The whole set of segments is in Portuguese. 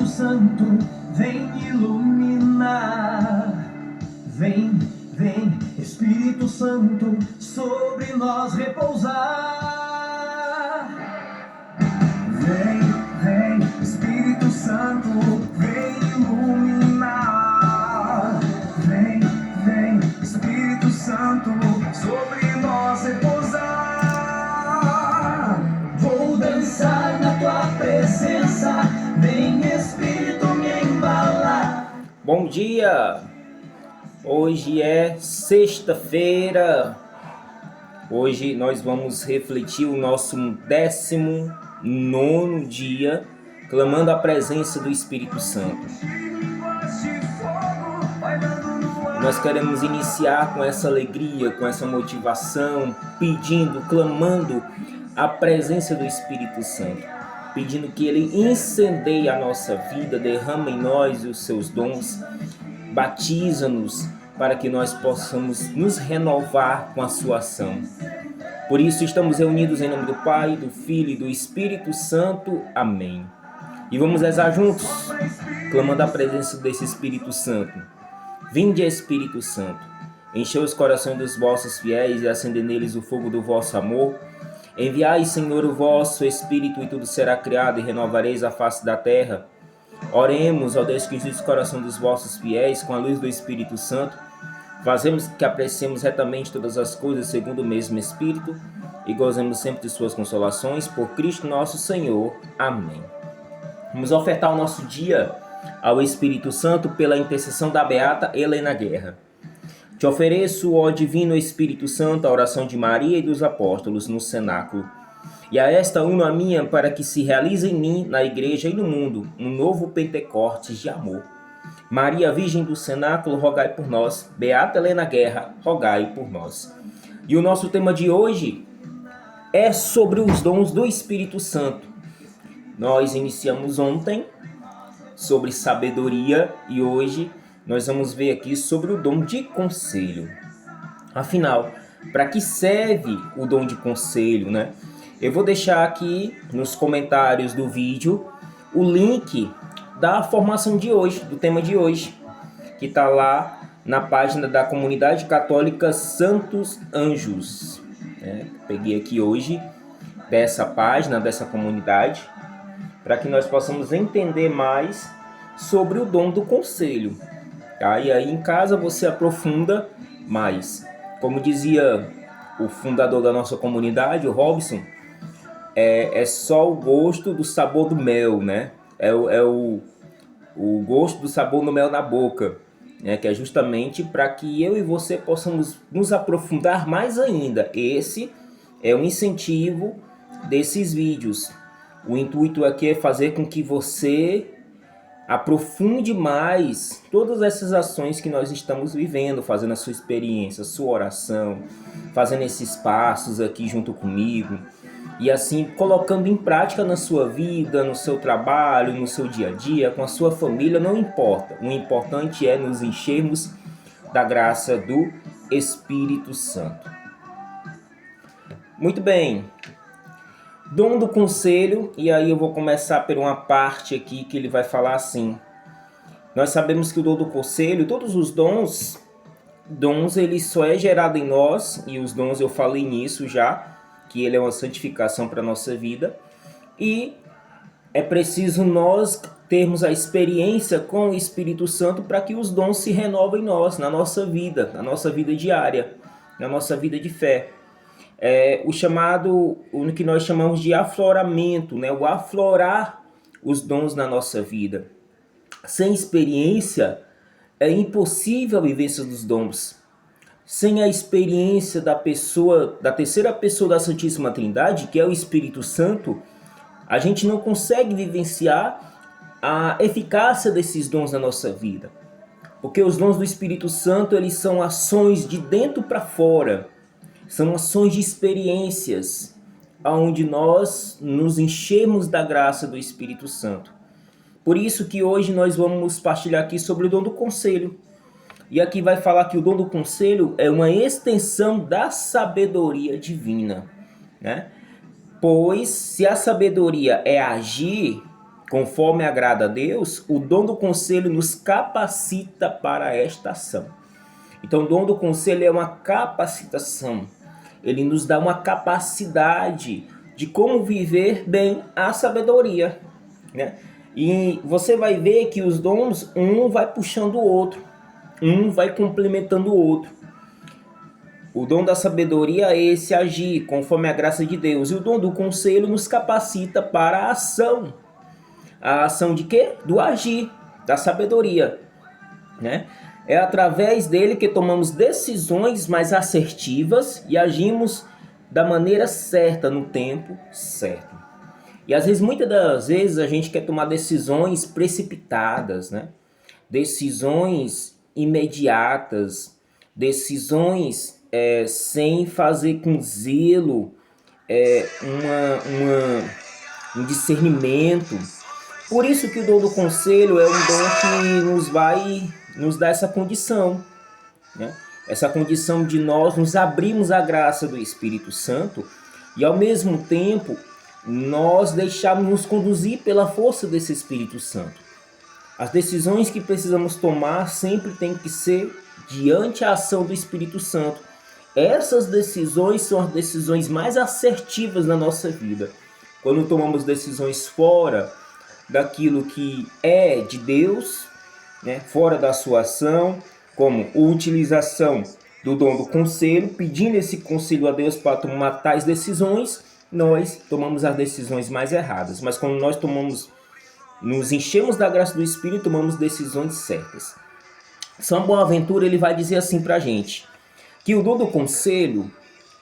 Santo, vem iluminar. Vem, vem, Espírito Santo, sobre nós repousar. Vem, vem, Espírito Santo, vem iluminar. Vem, vem, Espírito Santo, sobre nós repousar. Vou dançar na tua presença, vem Espírito me embalar. Bom dia! Hoje é sexta-feira. Hoje nós vamos refletir o nosso 19º dia, clamando a presença do Espírito Santo. Nós queremos iniciar com essa alegria, com essa motivação, pedindo, clamando a presença do Espírito Santo, pedindo que Ele incendeie a nossa vida, derrama em nós os seus dons, batiza-nos para que nós possamos nos renovar com a sua ação. Por isso estamos reunidos em nome do Pai, do Filho e do Espírito Santo. Amém. E vamos rezar juntos, clamando a presença desse Espírito Santo. Vinde, Espírito Santo, enchei os corações dos vossos fiéis e acendei neles o fogo do vosso amor. Enviai, Senhor, o vosso Espírito, e tudo será criado, e renovareis a face da terra. Oremos, ó Deus, que enche os corações dos vossos fiéis com a luz do Espírito Santo. Fazemos que apreciemos retamente todas as coisas segundo o mesmo Espírito, e gozemos sempre de suas consolações, por Cristo nosso Senhor. Amém. Vamos ofertar o nosso dia ao Espírito Santo pela intercessão da beata Helena Guerra. Te ofereço, ó Divino Espírito Santo, a oração de Maria e dos apóstolos no cenáculo. E a esta uno a minha, para que se realize em mim, na igreja e no mundo, um novo Pentecostes de amor. Maria, Virgem do cenáculo, rogai por nós. Beata Helena Guerra, rogai por nós. E o nosso tema de hoje é sobre os dons do Espírito Santo. Nós iniciamos ontem sobre sabedoria e hoje nós vamos ver aqui sobre o dom de conselho. Afinal, para que serve o dom de conselho, né? Eu vou deixar aqui nos comentários do vídeo o link da formação de hoje, do tema de hoje, que está lá na página da Comunidade Católica Santos Anjos. Peguei aqui hoje dessa página, dessa comunidade, para que nós possamos entender mais sobre o dom do conselho. Tá? E aí em casa você aprofunda mais. Como dizia o fundador da nossa comunidade, o Robson, é só o gosto do sabor do mel, né? É o gosto do sabor do mel na boca, né? Que é justamente para que eu e você possamos nos aprofundar mais ainda. Esse é o incentivo desses vídeos. O intuito aqui é fazer com que você aprofunde mais todas essas ações que nós estamos vivendo, fazendo a sua experiência, a sua oração, fazendo esses passos aqui junto comigo e assim colocando em prática na sua vida, no seu trabalho, no seu dia a dia, com a sua família, não importa. O importante é nos enchermos da graça do Espírito Santo. Muito bem. Dom do conselho, e aí eu vou começar por uma parte aqui que ele vai falar assim. Nós sabemos que o dom do conselho, todos os dons ele só é gerado em nós, e os dons eu falei nisso já, que ele é uma santificação para a nossa vida, e é preciso nós termos a experiência com o Espírito Santo para que os dons se renovem em nós, na nossa vida diária, na nossa vida de fé. O que nós chamamos de afloramento, né? O aflorar os dons na nossa vida. Sem experiência, é impossível a vivência dos dons. Sem a experiência da terceira pessoa da Santíssima Trindade, que é o Espírito Santo, a gente não consegue vivenciar a eficácia desses dons na nossa vida. Porque os dons do Espírito Santo, eles são ações de dentro para fora. São ações de experiências, onde nós nos enchemos da graça do Espírito Santo. Por isso que hoje nós vamos partilhar aqui sobre o dom do conselho. E aqui vai falar que o dom do conselho é uma extensão da sabedoria divina, né? Pois se a sabedoria é agir conforme agrada a Deus, o dom do conselho nos capacita para esta ação. Então o dom do conselho é uma capacitação. Ele nos dá uma capacidade de como viver bem a sabedoria, né? E você vai ver que os dons, um vai puxando o outro, um vai complementando o outro. O dom da sabedoria é esse agir conforme a graça de Deus. E o dom do conselho nos capacita para a ação. A ação de quê? Do agir, da sabedoria, né? É através dele que tomamos decisões mais assertivas e agimos da maneira certa, no tempo certo. E às vezes, muitas das vezes, a gente quer tomar decisões precipitadas, né? Decisões imediatas, decisões sem fazer com zelo um discernimento. Por isso que o dom do conselho é um dom que nos dá essa condição, né? Essa condição de nós nos abrirmos à graça do Espírito Santo e ao mesmo tempo nós deixarmos nos conduzir pela força desse Espírito Santo. As decisões que precisamos tomar sempre tem que ser diante a ação do Espírito Santo. Essas decisões são as decisões mais assertivas na nossa vida. Quando tomamos decisões fora daquilo que é de Deus, né, fora da sua ação, como a utilização do dom do conselho, pedindo esse conselho a Deus para tomar tais decisões, nós tomamos as decisões mais erradas. Mas quando nós nos enchemos da graça do Espírito, tomamos decisões certas. São Boaventura, ele vai dizer assim para a gente, que o dom do conselho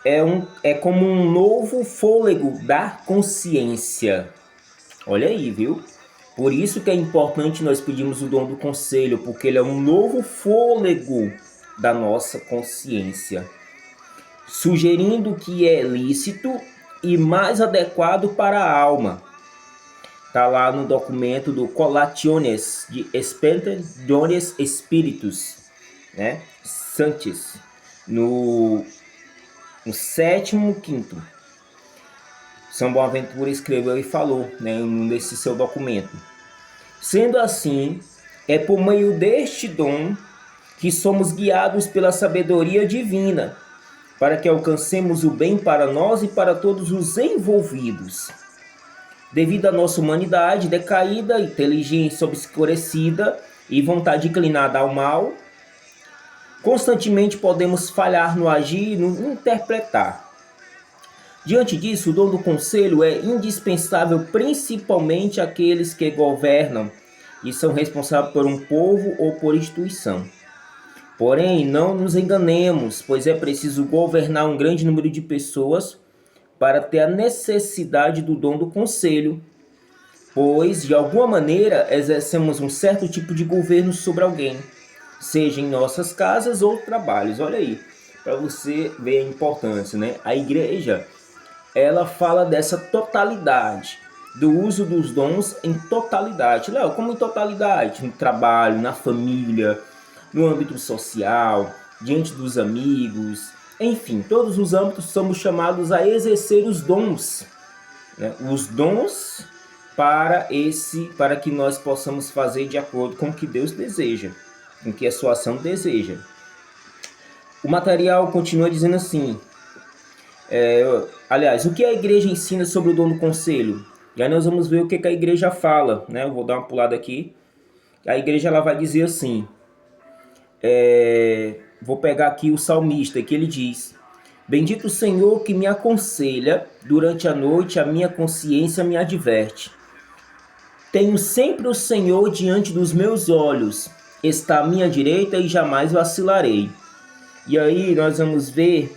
é como um novo fôlego da consciência. Olha aí, viu? Por isso que é importante nós pedirmos o dom do conselho, porque ele é um novo fôlego da nossa consciência, sugerindo que é lícito e mais adequado para a alma. Está lá no documento do Collationes de Dones Spiritus, né? Sanctis, no sétimo quinto. São Boaventura escreveu e falou, né, nesse seu documento. Sendo assim, é por meio deste dom que somos guiados pela sabedoria divina, para que alcancemos o bem para nós e para todos os envolvidos. Devido à nossa humanidade decaída, inteligência obscurecida e vontade inclinada ao mal, constantemente podemos falhar no agir e no interpretar. Diante disso, o dom do conselho é indispensável principalmente àqueles que governam e são responsáveis por um povo ou por instituição. Porém, não nos enganemos, pois é preciso governar um grande número de pessoas para ter a necessidade do dom do conselho, pois, de alguma maneira, exercemos um certo tipo de governo sobre alguém, seja em nossas casas ou trabalhos. Olha aí, para você ver a importância, né? A igreja, ela fala dessa totalidade, do uso dos dons em totalidade. Léo, como em totalidade? No trabalho, na família, no âmbito social, diante dos amigos, enfim, todos os âmbitos somos chamados a exercer os dons, né? Os dons para que nós possamos fazer de acordo com o que Deus deseja, com o que a sua ação deseja. O material continua dizendo assim, aliás, o que a igreja ensina sobre o dom do conselho? E aí nós vamos ver o que a igreja fala, né? Eu vou dar uma pulada aqui. A igreja ela vai dizer assim, vou pegar aqui o salmista, que ele diz: bendito o Senhor que me aconselha, durante a noite a minha consciência me adverte. Tenho sempre o Senhor diante dos meus olhos, está à minha direita e jamais vacilarei. E aí nós vamos ver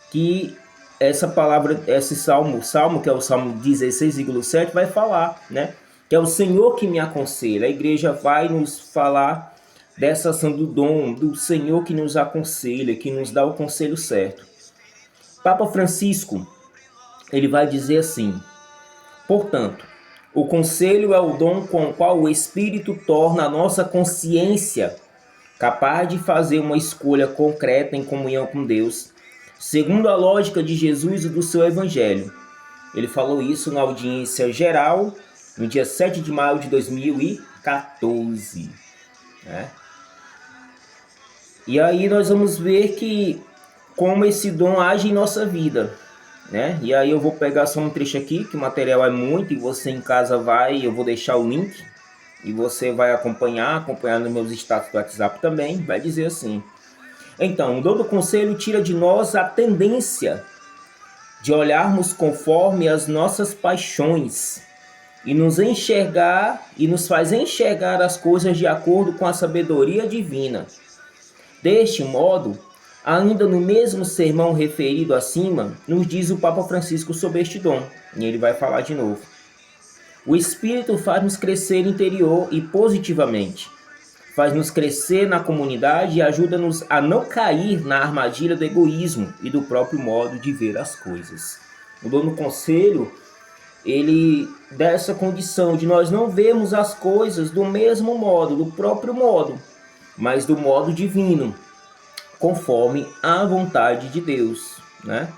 que essa palavra, esse salmo que é o Salmo 16,7, vai falar, né? Que é o Senhor que me aconselha. A igreja vai nos falar dessa ação do dom do Senhor que nos aconselha, que nos dá o conselho certo. Papa Francisco, ele vai dizer assim: portanto, o conselho é o dom com o qual o Espírito torna a nossa consciência capaz de fazer uma escolha concreta em comunhão com Deus, segundo a lógica de Jesus e do seu Evangelho. Ele falou isso na audiência geral, no dia 7 de maio de 2014. Né? E aí nós vamos ver que como esse dom age em nossa vida. Né? E aí eu vou pegar só um trecho aqui, que o material é muito, e você em casa eu vou deixar o link, e você vai acompanhar nos meus status do WhatsApp também, vai dizer assim: então, o dom do conselho tira de nós a tendência de olharmos conforme as nossas paixões, e nos faz enxergar as coisas de acordo com a sabedoria divina. Deste modo, ainda no mesmo sermão referido acima, nos diz o Papa Francisco sobre este dom, e ele vai falar de novo. O Espírito faz-nos crescer interior e positivamente, faz-nos crescer na comunidade e ajuda-nos a não cair na armadilha do egoísmo e do próprio modo de ver as coisas. O dom do conselho, ele dá essa condição de nós não vermos as coisas do mesmo modo, do próprio modo, mas do modo divino, conforme a vontade de Deus, né?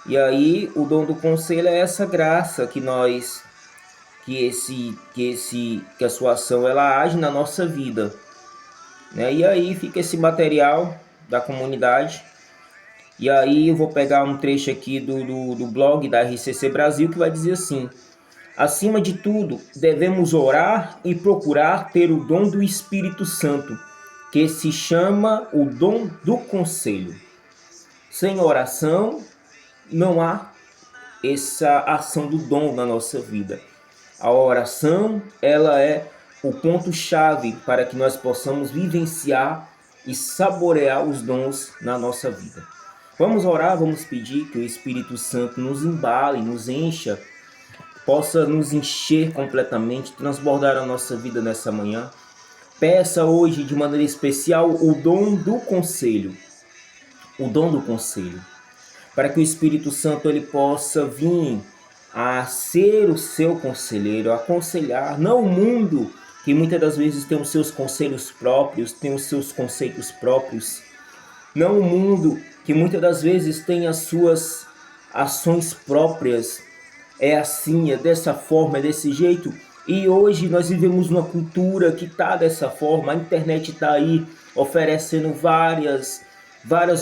E aí o dom do conselho é essa graça que a sua ação ela age na nossa vida, né? E aí fica esse material da comunidade. E aí eu vou pegar um trecho aqui do blog da RCC Brasil, que vai dizer assim: acima de tudo, devemos orar e procurar ter o dom do Espírito Santo, que se chama o dom do conselho. Sem oração, não há essa ação do dom na nossa vida. A oração, ela é o ponto-chave para que nós possamos vivenciar e saborear os dons na nossa vida. Vamos orar, vamos pedir que o Espírito Santo nos embale, nos encha, possa nos encher completamente, transbordar a nossa vida nessa manhã. Peça hoje de maneira especial o dom do conselho. O dom do conselho. Para que o Espírito Santo ele possa vir a ser o seu conselheiro, a aconselhar, não o mundo que muitas das vezes tem os seus conselhos próprios, tem os seus conceitos próprios, não o mundo que muitas das vezes tem as suas ações próprias, é assim, é dessa forma, é desse jeito. E hoje nós vivemos numa cultura que está dessa forma, a internet está aí oferecendo várias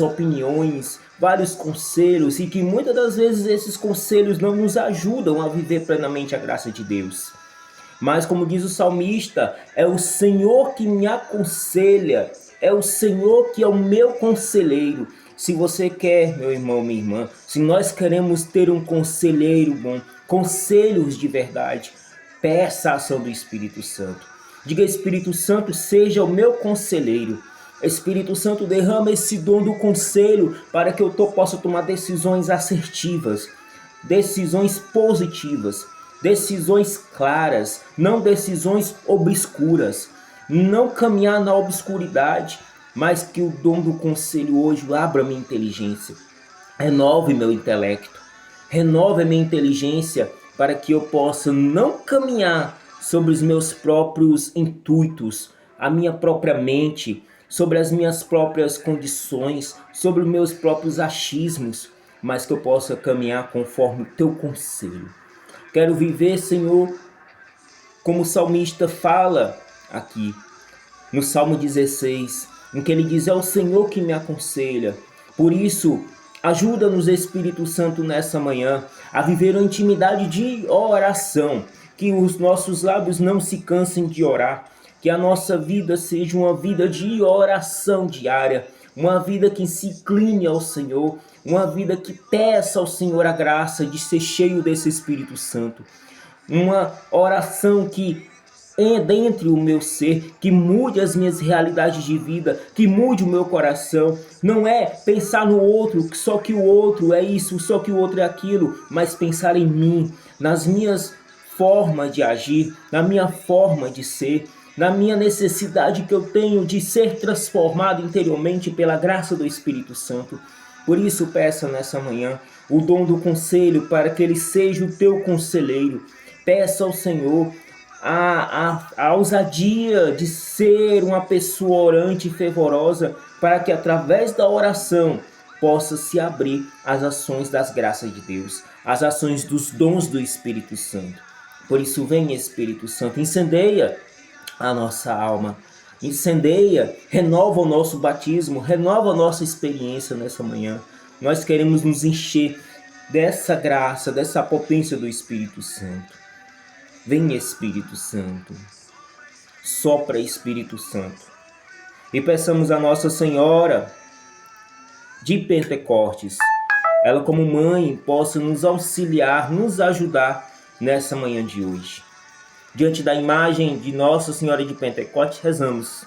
opiniões, vários conselhos, e que muitas das vezes esses conselhos não nos ajudam a viver plenamente a graça de Deus. Mas como diz o salmista, é o Senhor que me aconselha, é o Senhor que é o meu conselheiro. Se você quer, meu irmão, minha irmã, se nós queremos ter um conselheiro bom, conselhos de verdade, peça a ação do Espírito Santo. Diga: Espírito Santo, seja o meu conselheiro. Espírito Santo, derrama esse dom do conselho para que eu possa tomar decisões assertivas, decisões positivas, decisões claras, não decisões obscuras, não caminhar na obscuridade, mas que o dom do conselho hoje abra minha inteligência, renove meu intelecto, renove a minha inteligência para que eu possa não caminhar sobre os meus próprios intuitos, a minha própria mente, sobre as minhas próprias condições, sobre os meus próprios achismos, mas que eu possa caminhar conforme o teu conselho. Quero viver, Senhor, como o salmista fala aqui, no Salmo 16, em que ele diz: é o Senhor que me aconselha. Por isso, ajuda-nos, Espírito Santo, nessa manhã, a viver uma intimidade de oração, que os nossos lábios não se cansem de orar, que a nossa vida seja uma vida de oração diária, uma vida que se incline ao Senhor, uma vida que peça ao Senhor a graça de ser cheio desse Espírito Santo, uma oração que dentro do meu ser, que mude as minhas realidades de vida, que mude o meu coração. Não é pensar no outro, só que o outro é isso, só que o outro é aquilo, mas pensar em mim, nas minhas formas de agir, na minha forma de ser, na minha necessidade que eu tenho de ser transformado interiormente pela graça do Espírito Santo. Por isso peça nessa manhã o dom do conselho para que ele seja o teu conselheiro. Peça ao Senhor a ousadia de ser uma pessoa orante e fervorosa, para que através da oração possa se abrir as ações das graças de Deus, as ações dos dons do Espírito Santo. Por isso vem Espírito Santo, incendeia a nossa alma, incendeia, renova o nosso batismo, renova a nossa experiência nessa manhã. Nós queremos nos encher dessa graça, dessa potência do Espírito Santo. Vem Espírito Santo, sopra Espírito Santo. E peçamos a Nossa Senhora de Pentecostes, ela como mãe possa nos auxiliar, nos ajudar nessa manhã de hoje. Diante da imagem de Nossa Senhora de Pentecostes, rezamos.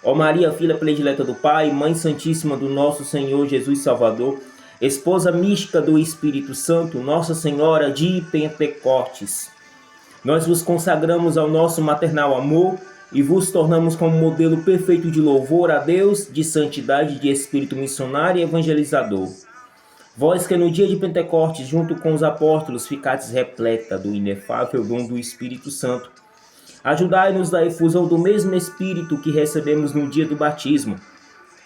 Ó Maria, filha predileta do Pai, Mãe Santíssima do nosso Senhor Jesus Salvador, Esposa mística do Espírito Santo, Nossa Senhora de Pentecostes, nós vos consagramos ao nosso maternal amor e vos tornamos como modelo perfeito de louvor a Deus, de santidade, de espírito missionário e evangelizador. Vós que no dia de Pentecostes, junto com os apóstolos, ficastes repleta do inefável dom do Espírito Santo, ajudai-nos na efusão do mesmo Espírito que recebemos no dia do batismo.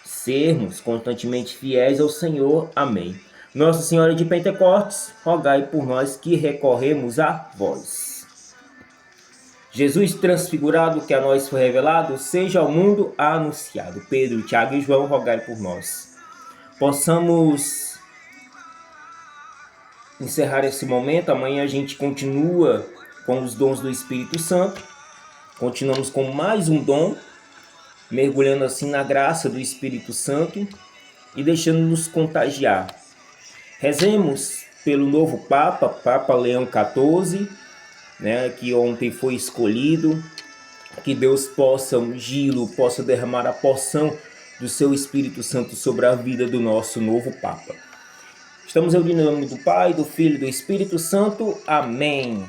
Sermos constantemente fiéis ao Senhor. Amém. Nossa Senhora de Pentecostes, rogai por nós que recorremos a vós. Jesus transfigurado, que a nós foi revelado, seja ao mundo anunciado. Pedro, Tiago e João, rogai por nós. Possamos encerrar esse momento. Amanhã a gente continua com os dons do Espírito Santo. Continuamos com mais um dom, mergulhando assim na graça do Espírito Santo e deixando-nos contagiar. Rezemos pelo novo Papa, Papa Leão XIV, que ontem foi escolhido, que Deus possa ungí-lo, possa derramar a porção do seu Espírito Santo sobre a vida do nosso novo Papa. Estamos reunindo em nome do Pai, do Filho e do Espírito Santo. Amém.